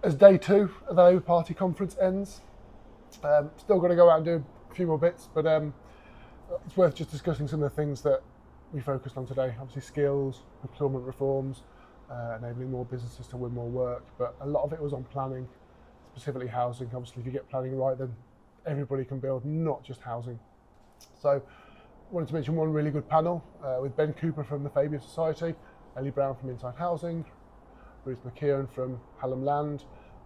As day two of the Labour Party conference ends, still got to go out and do a few more bits, but it's worth just discussing some of the things that we focused on today. Obviously skills, procurement reforms, enabling more businesses to win more work, but a lot of it was on planning, specifically housing. Obviously if you get planning right, then everybody can build, not just housing. So I wanted to mention one really good panel with Ben Cooper from the Fabian Society, Ellie Brown from Inside Housing, Ruth McKeown from Hallam Land,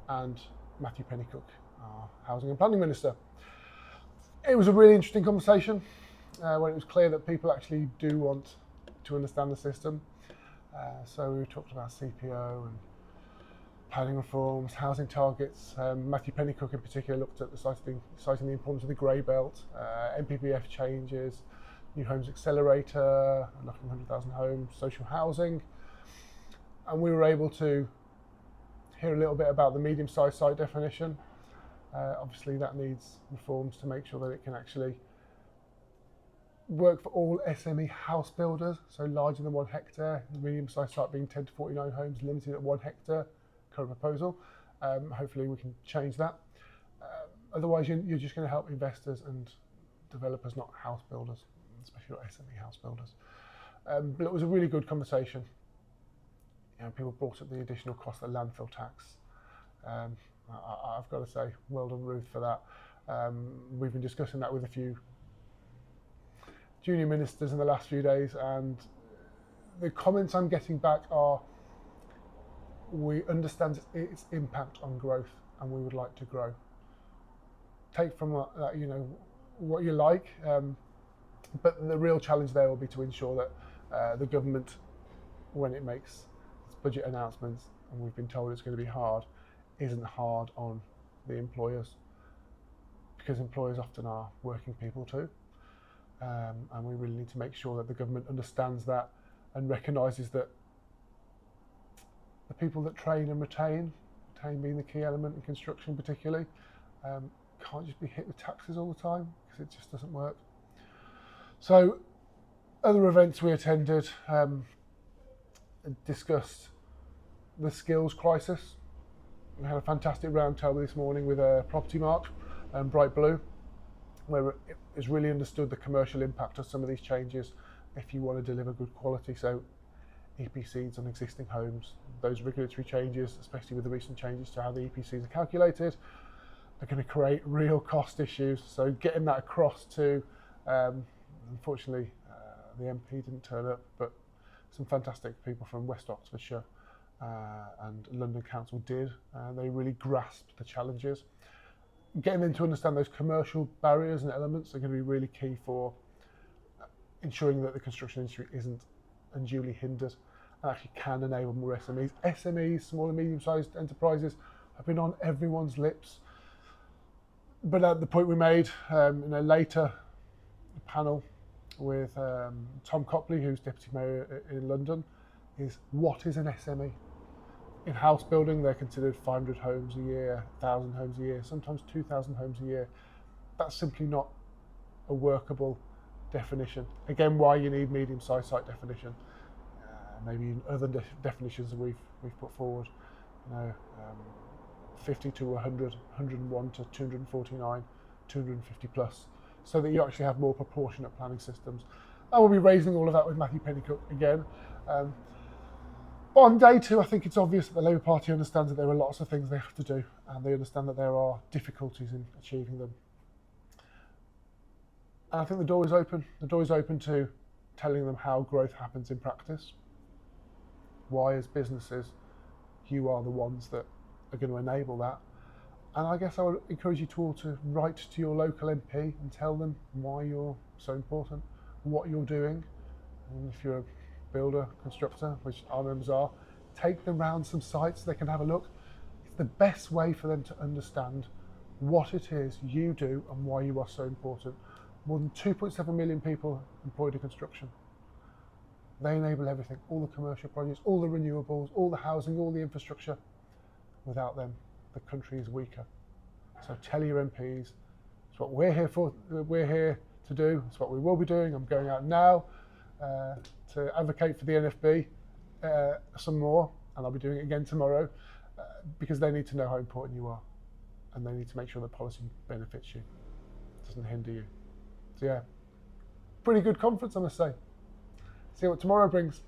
and Matthew Pennycook, our Housing and Planning Minister. It was a really interesting conversation when it was clear that people actually do want to understand the system. So we talked about CPO and planning reforms, housing targets. Matthew Pennycook in particular looked at citing the importance of the grey belt, NPPF changes, New Homes Accelerator, unlocking 100,000 homes, social housing. And we were able to hear a little bit about the medium-sized site definition. Obviously that needs reforms to make sure that it can actually work for all SME house builders, so larger than 1 hectare, the medium-sized site being 10 to 49 homes, limited at 1 hectare, current proposal. Hopefully we can change that. Otherwise you're just going to help investors and developers, not house builders, especially not SME house builders. But it was a really good conversation. People brought up the additional cost of landfill tax. I've got to say, well done Ruth for that. We've been discussing that with a few junior ministers in the last few days, and the comments I'm getting back are, we understand its impact on growth and we would like to grow. Take from that, what you like, but the real challenge there will be to ensure that the government, when it makes its budget announcements, and we've been told it's going to be hard, isn't hard on the employers, because employers often are working people too. And we really need to make sure that the government understands that and recognises that the people that train and retain being the key element in construction particularly, can't just be hit with taxes all the time, because it just doesn't work. So other events we attended discussed the skills crisis. We had a fantastic roundtable this morning with propertymark and Bright Blue, where it is really understood the commercial impact of some of these changes if you want to deliver good quality. So EPCs on existing homes, those regulatory changes, especially with the recent changes to how the EPCs are calculated, are going to create real cost issues. So getting that across to, unfortunately, the MP didn't turn up, but some fantastic people from West Oxfordshire and London Council did. They really grasped the challenges. Getting them to understand those commercial barriers and elements are going to be really key for ensuring that the construction industry isn't unduly hindered and actually can enable more SMEs. SMEs, small and medium-sized enterprises, have been on everyone's lips. But at the point we made in a later panel with Tom Copley, who's Deputy Mayor in London, is what is an SME? In house building, they're considered 500 homes a year, 1,000 homes a year, sometimes 2,000 homes a year. That's simply not a workable definition. Again, why you need medium-sized site definition. Maybe other definitions that we've put forward. 50 to 100, 101 to 249, 250 plus, so that you actually have more proportionate planning systems. I will be raising all of that with Matthew Pennycook again. On day two, I think it's obvious that the Labour Party understands that there are lots of things they have to do, and they understand that there are difficulties in achieving them. And I think the door is open. The door is open to telling them how growth happens in practice. Why, as businesses, you are the ones that are going to enable that. And I guess I would encourage you to all to write to your local MP and tell them why you're so important, what you're doing. And if you're a builder, constructor, which our members are, take them round some sites so they can have a look. It's the best way for them to understand what it is you do and why you are so important. More than 2.7 million people employed in construction. They enable everything, all the commercial projects, all the renewables, all the housing, all the infrastructure. Without them, the country is weaker. So tell your MPs, it's what we're here for, we're here to do, it's what we will be doing. I'm going out now to advocate for the NFB some more, and I'll be doing it again tomorrow. because they need to know how important you are, and they need to make sure the policy benefits you, doesn't hinder you. So yeah, pretty good conference, I must say. See what tomorrow brings.